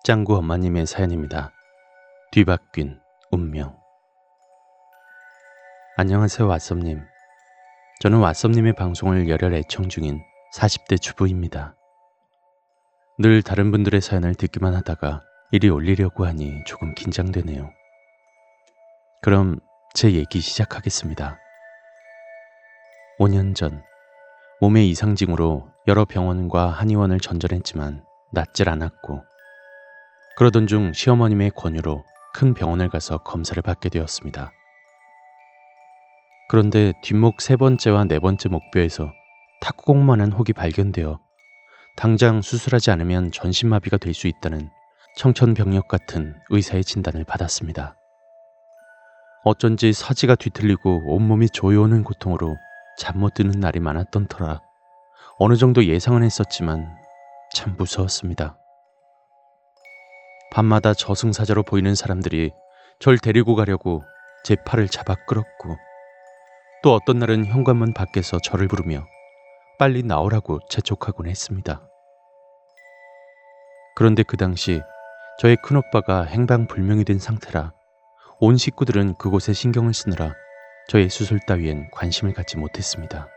짱구 엄마님의 사연입니다. 뒤바뀐 운명. 안녕하세요, 왓썹님. 저는 왓썹님의 방송을 열혈 애청 중인 40대 주부입니다. 늘 다른 분들의 사연을 듣기만 하다가 이리 올리려고 하니 조금 긴장되네요. 그럼 제 얘기 시작하겠습니다. 5년 전 몸의 이상징후로 여러 병원과 한의원을 전전했지만 낫질 않았고, 그러던 중 시어머님의 권유로 큰 병원을 가서 검사를 받게 되었습니다. 그런데 뒷목 3번째와 4번째 목뼈에서 탁구공만한 혹이 발견되어 당장 수술하지 않으면 전신마비가 될 수 있다는 청천벽력 같은 의사의 진단을 받았습니다. 어쩐지 사지가 뒤틀리고 온몸이 조여오는 고통으로 잠 못 드는 날이 많았던 터라 어느 정도 예상은 했었지만 참 무서웠습니다. 밤마다 저승사자로 보이는 사람들이 절 데리고 가려고 제 팔을 잡아 끌었고, 또 어떤 날은 현관문 밖에서 저를 부르며 빨리 나오라고 재촉하곤 했습니다. 그런데 그 당시 저의 큰오빠가 행방불명이 된 상태라 온 식구들은 그곳에 신경을 쓰느라 저의 수술 따위엔 관심을 갖지 못했습니다.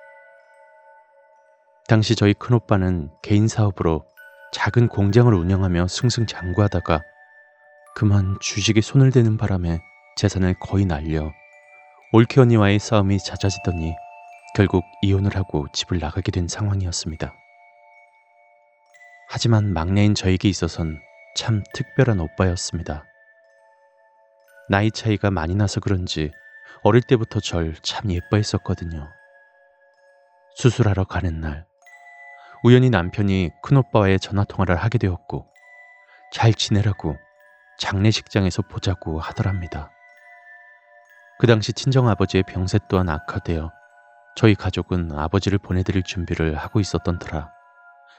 당시 저희 큰오빠는 개인 사업으로 작은 공장을 운영하며 승승장구하다가 그만 주식에 손을 대는 바람에 재산을 거의 날려 올케 언니와의 싸움이 잦아지더니 결국 이혼을 하고 집을 나가게 된 상황이었습니다. 하지만 막내인 저에게 있어선 참 특별한 오빠였습니다. 나이 차이가 많이 나서 그런지 어릴 때부터 절 참 예뻐했었거든요. 수술하러 가는 날 우연히 남편이 큰오빠와의 전화통화를 하게 되었고, 잘 지내라고 장례식장에서 보자고 하더랍니다. 그 당시 친정아버지의 병세 또한 악화되어 저희 가족은 아버지를 보내드릴 준비를 하고 있었던 터라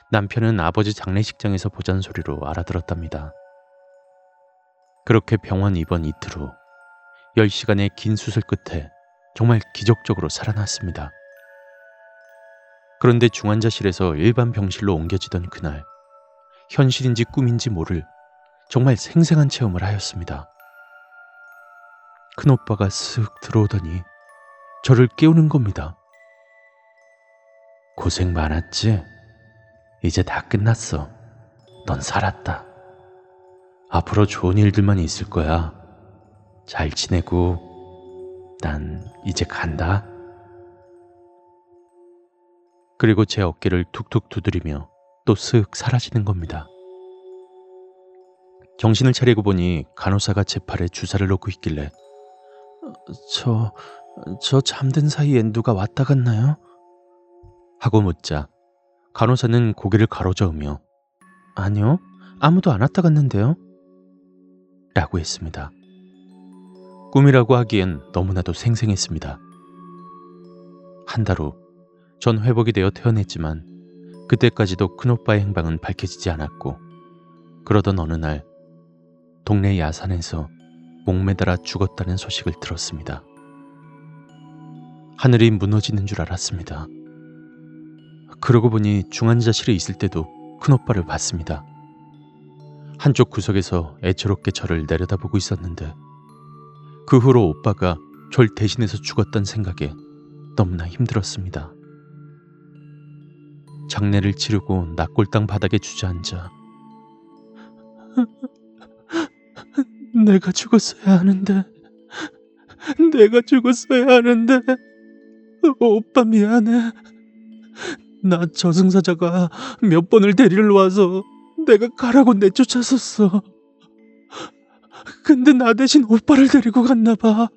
남편은 아버지 장례식장에서 보자는 소리로 알아들었답니다. 그렇게 병원 입원 이틀 후 10시간의 긴 수술 끝에 정말 기적적으로 살아났습니다. 그런데 중환자실에서 일반 병실로 옮겨지던 그날, 현실인지 꿈인지 모를 정말 생생한 체험을 하였습니다. 큰오빠가 쓱 들어오더니 저를 깨우는 겁니다. 고생 많았지? 이제 다 끝났어. 넌 살았다. 앞으로 좋은 일들만 있을 거야. 잘 지내고 난 이제 간다. 그리고 제 어깨를 툭툭 두드리며 또 쓱 사라지는 겁니다. 정신을 차리고 보니 간호사가 제 팔에 주사를 놓고 있길래 저 잠든 사이에 누가 왔다 갔나요? 하고 묻자 간호사는 고개를 가로저으며 아니요, 아무도 안 왔다 갔는데요? 라고 했습니다. 꿈이라고 하기엔 너무나도 생생했습니다. 한 달 후 전 회복이 되어 퇴원했지만 그때까지도 큰오빠의 행방은 밝혀지지 않았고, 그러던 어느 날 동네 야산에서 목매달아 죽었다는 소식을 들었습니다. 하늘이 무너지는 줄 알았습니다. 그러고 보니 중환자실에 있을 때도 큰오빠를 봤습니다. 한쪽 구석에서 애처롭게 저를 내려다보고 있었는데, 그 후로 오빠가 절 대신해서 죽었던 생각에 너무나 힘들었습니다. 장례를 치르고 낙골당 바닥에 주저앉아 내가 죽었어야 하는데 오빠 미안해. 나 저승사자가 몇 번을 데리러 와서 내가 가라고 내쫓았었어. 근데 나 대신 오빠를 데리고 갔나 봐.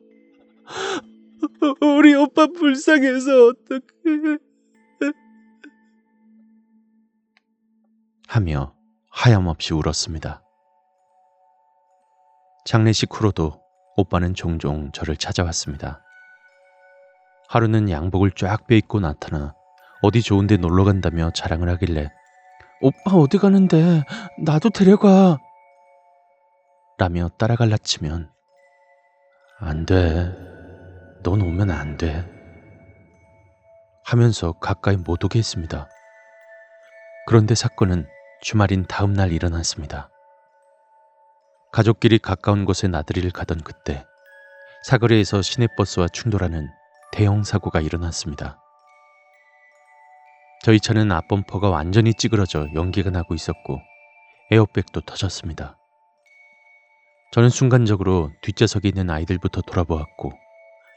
우리 오빠 불쌍해서 어떡해. 하며 하염없이 울었습니다. 장례식 후로도 오빠는 종종 저를 찾아왔습니다. 하루는 양복을 쫙 빼입고 나타나 어디 좋은 데 놀러 간다며 자랑을 하길래 오빠 어디 가는데 나도 데려가 라며 따라갈라 치면 안 돼, 넌 오면 안 돼 하면서 가까이 못 오게 했습니다. 그런데 사건은 주말인 다음 날 일어났습니다. 가족끼리 가까운 곳에 나들이를 가던 그때 사거리에서 시내버스와 충돌하는 대형 사고가 일어났습니다. 저희 차는 앞범퍼가 완전히 찌그러져 연기가 나고 있었고 에어백도 터졌습니다. 저는 순간적으로 뒷좌석에 있는 아이들부터 돌아보았고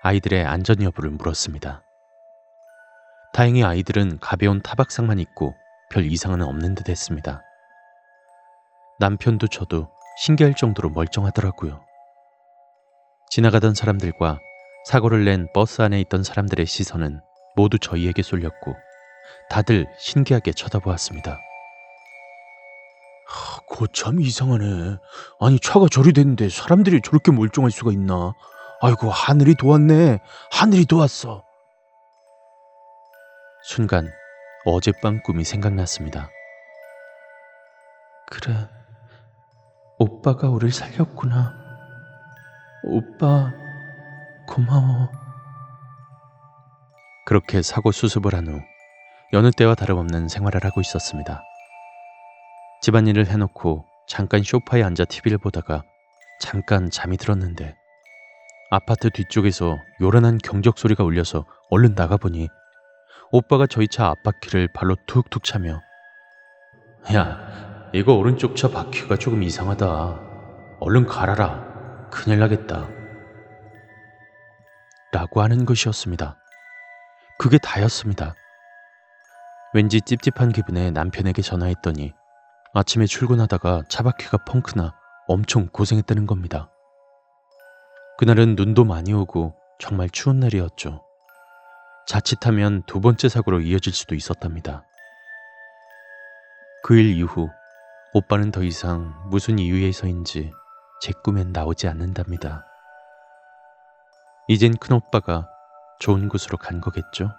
아이들의 안전 여부를 물었습니다. 다행히 아이들은 가벼운 타박상만 입고 별 이상은 없는 듯 했습니다. 남편도 저도 신기할 정도로 멀쩡하더라고요. 지나가던 사람들과 사고를 낸 버스 안에 있던 사람들의 시선은 모두 저희에게 쏠렸고 다들 신기하게 쳐다보았습니다. 그거 참 이상하네. 아니 차가 저리 됐는데 사람들이 저렇게 멀쩡할 수가 있나. 아이고 하늘이 도왔네. 하늘이 도왔어. 순간 어젯밤 꿈이 생각났습니다. 그래, 오빠가 우릴 살렸구나. 오빠, 고마워. 그렇게 사고 수습을 한 후 여느 때와 다름없는 생활을 하고 있었습니다. 집안일을 해놓고 잠깐 소파에 앉아 TV를 보다가 잠깐 잠이 들었는데 아파트 뒤쪽에서 요란한 경적 소리가 울려서 얼른 나가보니 오빠가 저희 차 앞바퀴를 발로 툭툭 차며 야, 이거 오른쪽 차 바퀴가 조금 이상하다. 얼른 갈아라. 큰일 나겠다. 라고 하는 것이었습니다. 그게 다였습니다. 왠지 찝찝한 기분에 남편에게 전화했더니 아침에 출근하다가 차바퀴가 펑크나 엄청 고생했다는 겁니다. 그날은 눈도 많이 오고 정말 추운 날이었죠. 자칫하면 두 번째 사고로 이어질 수도 있었답니다. 그 일 이후 오빠는 더 이상 무슨 이유에서인지 제 꿈엔 나오지 않는답니다. 이젠 큰오빠가 좋은 곳으로 간 거겠죠?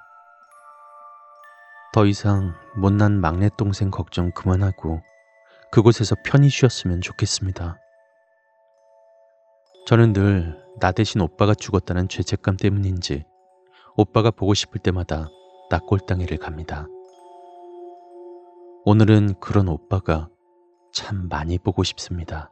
더 이상 못난 막내 동생 걱정 그만하고 그곳에서 편히 쉬었으면 좋겠습니다. 저는 늘 나 대신 오빠가 죽었다는 죄책감 때문인지 오빠가 보고 싶을 때마다 낙골당해를 갑니다. 오늘은 그런 오빠가 참 많이 보고 싶습니다.